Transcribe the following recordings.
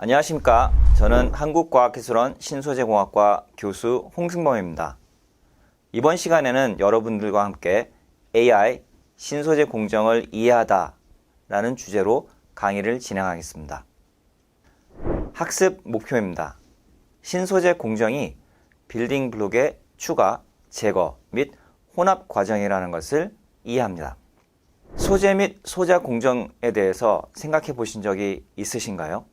안녕하십니까. 저는 한국과학기술원 신소재공학과 교수 홍승범입니다. 이번 시간에는 여러분들과 함께 AI, 신소재 공정을 이해하다 라는 주제로 강의를 진행하겠습니다. 학습 목표입니다. 신소재 공정이 빌딩 블록의 추가, 제거 및 혼합 과정이라는 것을 이해합니다. 소재 및 소자 공정에 대해서 생각해 보신 적이 있으신가요?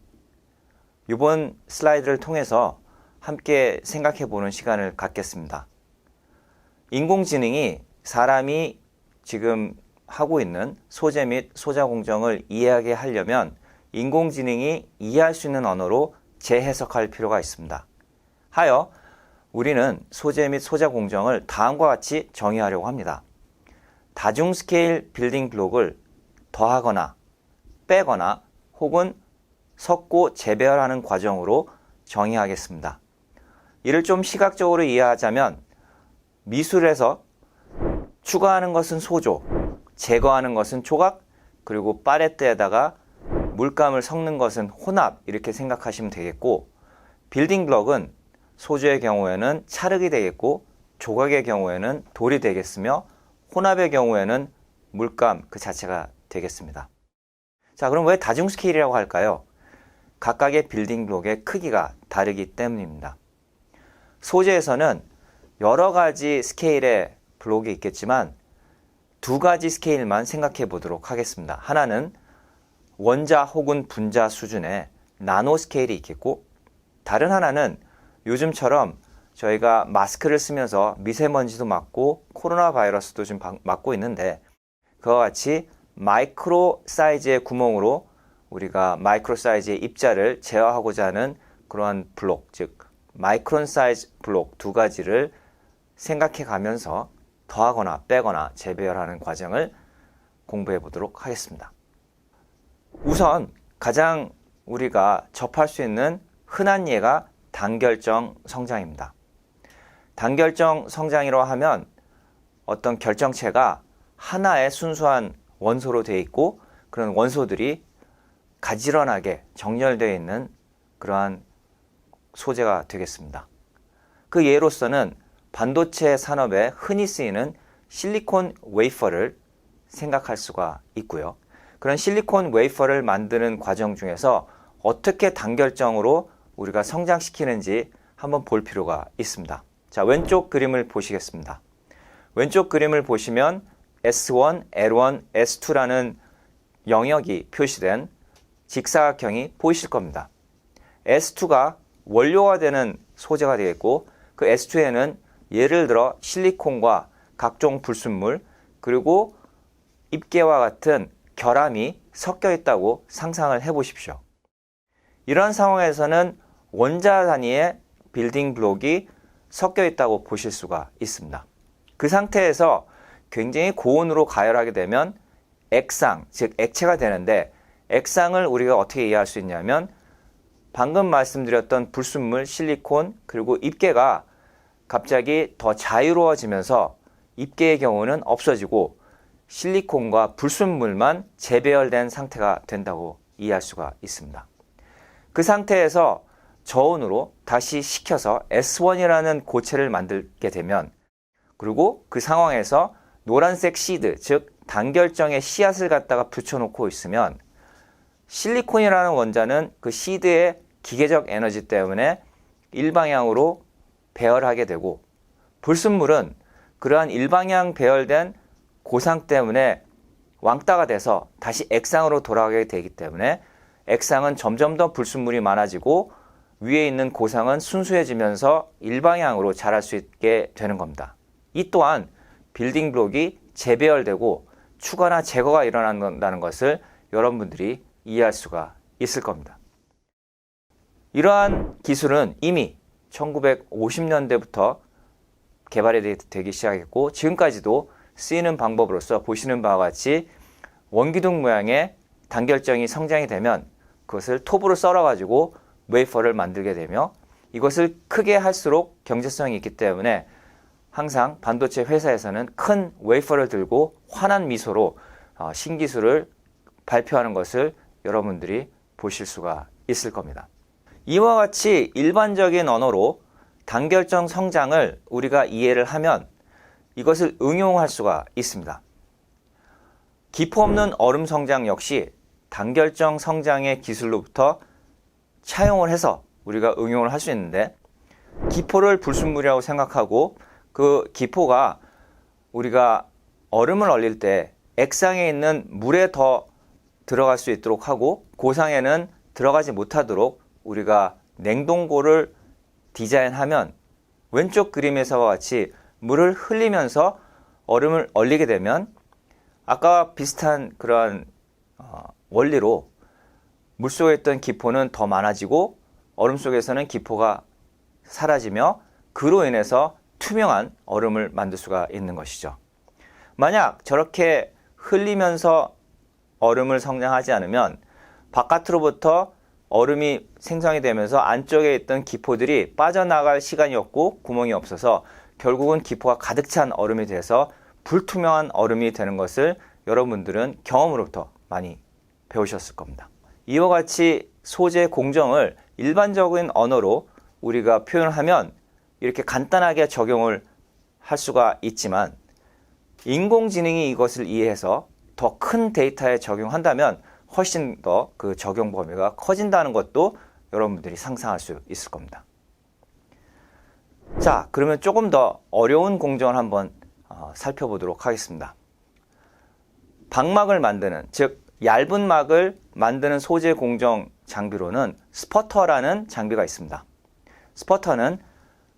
이번 슬라이드를 통해서 함께 생각해 보는 시간을 갖겠습니다. 인공지능이 사람이 지금 하고 있는 소재 및 소자 공정을 이해하게 하려면 인공지능이 이해할 수 있는 언어로 재해석할 필요가 있습니다. 하여 우리는 소재 및 소자 공정을 다음과 같이 정의하려고 합니다. 다중 스케일 빌딩 블록을 더하거나 빼거나 혹은 섞고 재배열하는 과정으로 정의하겠습니다. 이를 좀 시각적으로 이해하자면 미술에서 추가하는 것은 소조, 제거하는 것은 조각, 그리고 팔레트에다가 물감을 섞는 것은 혼합 이렇게 생각하시면 되겠고, 빌딩 블럭은 소조의 경우에는 찰흙이 되겠고 조각의 경우에는 돌이 되겠으며 혼합의 경우에는 물감 그 자체가 되겠습니다. 자, 그럼 왜 다중 스케일이라고 할까요? 각각의 빌딩 블록의 크기가 다르기 때문입니다. 소재에서는 여러 가지 스케일의 블록이 있겠지만 두 가지 스케일만 생각해 보도록 하겠습니다. 하나는 원자 혹은 분자 수준의 나노 스케일이 있겠고, 다른 하나는 요즘처럼 저희가 마스크를 쓰면서 미세먼지도 막고 코로나 바이러스도 좀 막고 있는데, 그와 같이 마이크로 사이즈의 구멍으로 우리가 마이크로 사이즈의 입자를 제어하고자 하는 그러한 블록, 즉 마이크론 사이즈 블록 두 가지를 생각해 가면서 더하거나 빼거나 재배열하는 과정을 공부해 보도록 하겠습니다. 우선 가장 우리가 접할 수 있는 흔한 예가 단결정 성장입니다. 단결정 성장이라고 하면 어떤 결정체가 하나의 순수한 원소로 되어 있고, 그런 원소들이 가지런하게 정렬되어 있는 그러한 소재가 되겠습니다. 그 예로서는 반도체 산업에 흔히 쓰이는 실리콘 웨이퍼를 생각할 수가 있고요. 그런 실리콘 웨이퍼를 만드는 과정 중에서 어떻게 단결정으로 우리가 성장시키는지 한번 볼 필요가 있습니다. 자, 왼쪽 그림을 보시겠습니다. 왼쪽 그림을 보시면 S1, L1, S2라는 영역이 표시된 직사각형이 보이실 겁니다. S2가 원료가 되는 소재가 되겠고, 그 S2에는 예를 들어 실리콘과 각종 불순물 그리고 입계와 같은 결함이 섞여 있다고 상상을 해 보십시오. 이런 상황에서는 원자 단위의 빌딩 블록이 섞여 있다고 보실 수가 있습니다. 그 상태에서 굉장히 고온으로 가열하게 되면 액상, 즉 액체가 되는데, 액상을 우리가 어떻게 이해할 수 있냐면 방금 말씀드렸던 불순물, 실리콘 그리고 입계가 갑자기 더 자유로워지면서 입계의 경우는 없어지고 실리콘과 불순물만 재배열된 상태가 된다고 이해할 수가 있습니다. 그 상태에서 저온으로 다시 식혀서 S1이라는 고체를 만들게 되면, 그리고 그 상황에서 노란색 시드, 즉 단결정의 씨앗을 갖다가 붙여놓고 있으면 실리콘이라는 원자는 그 시드의 기계적 에너지 때문에 일방향으로 배열하게 되고, 불순물은 그러한 일방향 배열된 고상 때문에 왕따가 돼서 다시 액상으로 돌아가게 되기 때문에 액상은 점점 더 불순물이 많아지고 위에 있는 고상은 순수해지면서 일방향으로 자랄 수 있게 되는 겁니다. 이 또한 빌딩 블록이 재배열되고 추가나 제거가 일어난다는 것을 여러분들이 이해할 수가 있을 겁니다. 이러한 기술은 이미 1950년대부터 개발이 되기 시작했고, 지금까지도 쓰이는 방법으로서 보시는 바와 같이 원기둥 모양의 단결정이 성장이 되면 그것을 톱으로 썰어가지고 웨이퍼를 만들게 되며, 이것을 크게 할수록 경제성이 있기 때문에 항상 반도체 회사에서는 큰 웨이퍼를 들고 환한 미소로 신기술을 발표하는 것을 여러분들이 보실 수가 있을 겁니다. 이와 같이 일반적인 언어로 단결정 성장을 우리가 이해를 하면 이것을 응용할 수가 있습니다. 기포 없는 얼음 성장 역시 단결정 성장의 기술로부터 차용을 해서 우리가 응용을 할 수 있는데, 기포를 불순물이라고 생각하고 그 기포가 우리가 얼음을 얼릴 때 액상에 있는 물에 더 들어갈 수 있도록 하고 고상에는 들어가지 못하도록 우리가 냉동고를 디자인하면 왼쪽 그림에서와 같이 물을 흘리면서 얼음을 얼리게 되면 아까와 비슷한 그런 원리로 물속에 있던 기포는 더 많아지고 얼음 속에서는 기포가 사라지며 그로 인해서 투명한 얼음을 만들 수가 있는 것이죠. 만약 저렇게 흘리면서 얼음을 성장하지 않으면 바깥으로부터 얼음이 생성이 되면서 안쪽에 있던 기포들이 빠져나갈 시간이 없고 구멍이 없어서 결국은 기포가 가득 찬 얼음이 돼서 불투명한 얼음이 되는 것을 여러분들은 경험으로부터 많이 배우셨을 겁니다. 이와 같이 소재 공정을 일반적인 언어로 우리가 표현을 하면 이렇게 간단하게 적용을 할 수가 있지만, 인공지능이 이것을 이해해서 더 큰 데이터에 적용한다면 훨씬 더 그 적용 범위가 커진다는 것도 여러분들이 상상할 수 있을 겁니다. 자, 그러면 조금 더 어려운 공정을 한번 살펴보도록 하겠습니다. 방막을 만드는, 즉 얇은 막을 만드는 소재 공정 장비로는 스퍼터라는 장비가 있습니다. 스퍼터는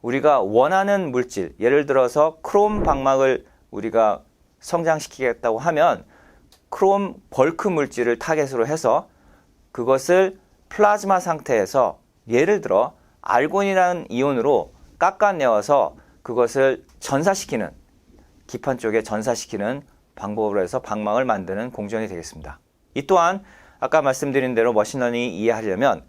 우리가 원하는 물질, 예를 들어서 크롬 방막을 우리가 성장시키겠다고 하면 크롬 벌크 물질을 타겟으로 해서 그것을 플라즈마 상태에서 예를 들어 알곤이라는 이온으로 깎아내어서 그것을 전사시키는, 기판 쪽에 전사시키는 방법으로 해서 방막을 만드는 공정이 되겠습니다. 이 또한 아까 말씀드린 대로 머신러닝이 이해하려면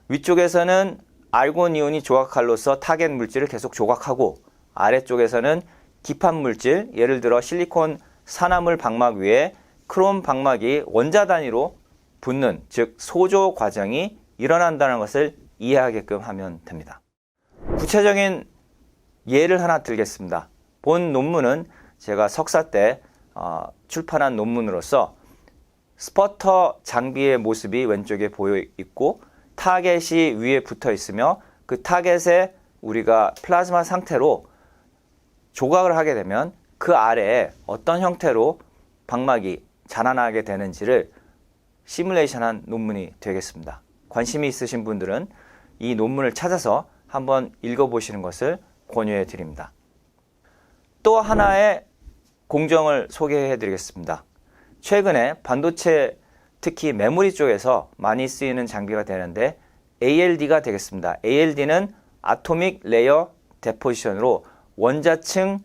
위쪽에서는 알곤 이온이 조각칼로서 타겟 물질을 계속 조각하고, 아래쪽에서는 기판 물질, 예를 들어 실리콘 산화물 방막 위에 크롬 방막이 원자 단위로 붙는, 즉 소조 과정이 일어난다는 것을 이해하게끔 하면 됩니다. 구체적인 예를 하나 들겠습니다. 본 논문은 제가 석사 때 출판한 논문으로서 스퍼터 장비의 모습이 왼쪽에 보여 있고 타겟이 위에 붙어 있으며 그 타겟에 우리가 플라즈마 상태로 조각을 하게 되면 그 아래에 어떤 형태로 방막이 자라나게 되는지를 시뮬레이션한 논문이 되겠습니다. 관심이 있으신 분들은 이 논문을 찾아서 한번 읽어보시는 것을 권유해 드립니다. 또 하나의 공정을 소개해 드리겠습니다. 최근에 반도체, 특히 메모리 쪽에서 많이 쓰이는 장비가 되는데 ALD가 되겠습니다. ALD는 아토믹 레이어 데포지션으로 원자층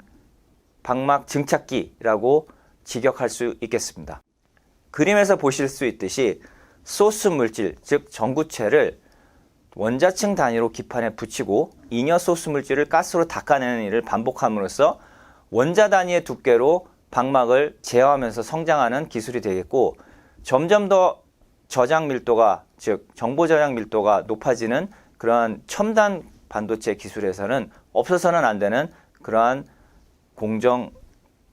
방막 증착기라고 직역할 수 있겠습니다. 그림에서 보실 수 있듯이 소스 물질, 즉 전구체를 원자층 단위로 기판에 붙이고 잉여 소스 물질을 가스로 닦아내는 일을 반복함으로써 원자 단위의 두께로 방막을 제어하면서 성장하는 기술이 되겠고, 점점 더 저장 밀도가, 즉 정보 저장 밀도가 높아지는 그러한 첨단 반도체 기술에서는 없어서는 안 되는 그러한 공정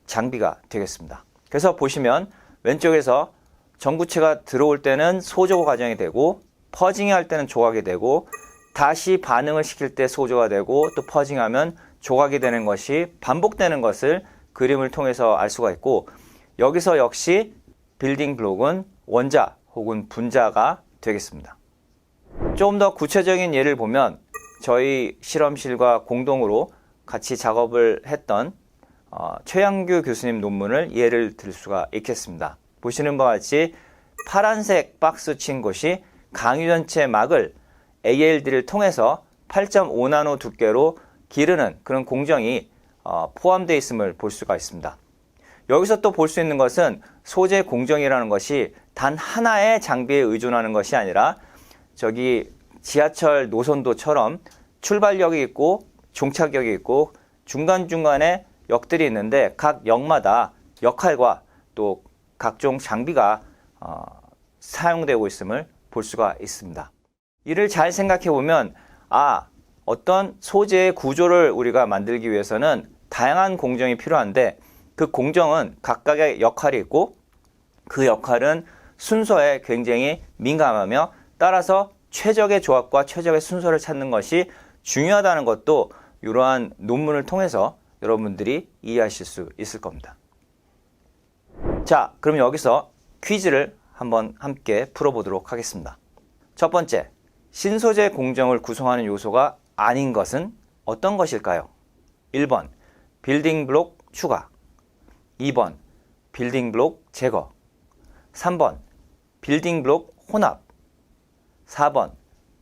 장비가 되겠습니다. 그래서 보시면 왼쪽에서 전구체가 들어올 때는 소조 과정이 되고, 퍼징이 할 때는 조각이 되고, 다시 반응을 시킬 때 소조가 되고, 또 퍼징하면 조각이 되는 것이 반복되는 것을 그림을 통해서 알 수가 있고, 여기서 역시 빌딩 블록은 원자 혹은 분자가 되겠습니다. 조금 더 구체적인 예를 보면 저희 실험실과 공동으로 같이 작업을 했던 최양규 교수님 논문을 예를 들 수가 있겠습니다. 보시는 바와 같이 파란색 박스 친 곳이 강유 전체 막을 ALD를 통해서 8.5나노 두께로 기르는 그런 공정이 포함되어 있음을 볼 수가 있습니다. 여기서 또 볼 수 있는 것은 소재 공정이라는 것이 단 하나의 장비에 의존하는 것이 아니라 저기 지하철 노선도처럼 출발역이 있고 종착역이 있고 중간중간에 역들이 있는데 각 역마다 역할과 또 각종 장비가 사용되고 있음을 볼 수가 있습니다. 이를 잘 생각해 보면 어떤 소재의 구조를 우리가 만들기 위해서는 다양한 공정이 필요한데 그 공정은 각각의 역할이 있고 그 역할은 순서에 굉장히 민감하며 따라서 최적의 조합과 최적의 순서를 찾는 것이 중요하다는 것도 이러한 논문을 통해서 여러분들이 이해하실 수 있을 겁니다. 자, 그럼 여기서 퀴즈를 한번 함께 풀어보도록 하겠습니다. 첫 번째, 신소재 공정을 구성하는 요소가 아닌 것은 어떤 것일까요? 1번, 빌딩 블록 추가. 2번, 빌딩 블록 제거. 3번, 빌딩 블록 혼합. 4번,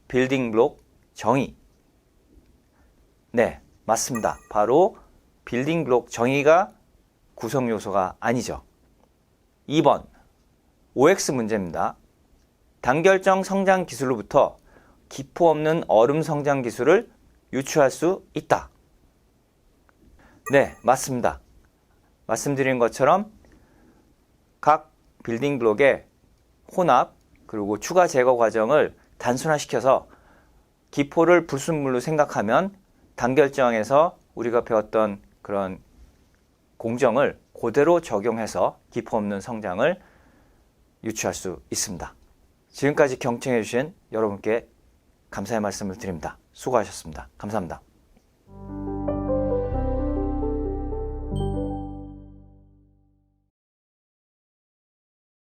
빌딩 블록 정의. 네, 맞습니다. 바로 빌딩 블록 정의가 구성 요소가 아니죠. 2번, OX 문제입니다. 단결정 성장 기술로부터 기포 없는 얼음 성장 기술을 유추할 수 있다. 네, 맞습니다. 말씀드린 것처럼 각 빌딩 블록의 혼합 그리고 추가 제거 과정을 단순화시켜서 기포를 불순물로 생각하면 단결정에서 우리가 배웠던 그런 공정을 그대로 적용해서 기포 없는 성장을 유추할 수 있습니다. 지금까지 경청해 주신 여러분께 감사의 말씀을 드립니다. 수고하셨습니다. 감사합니다.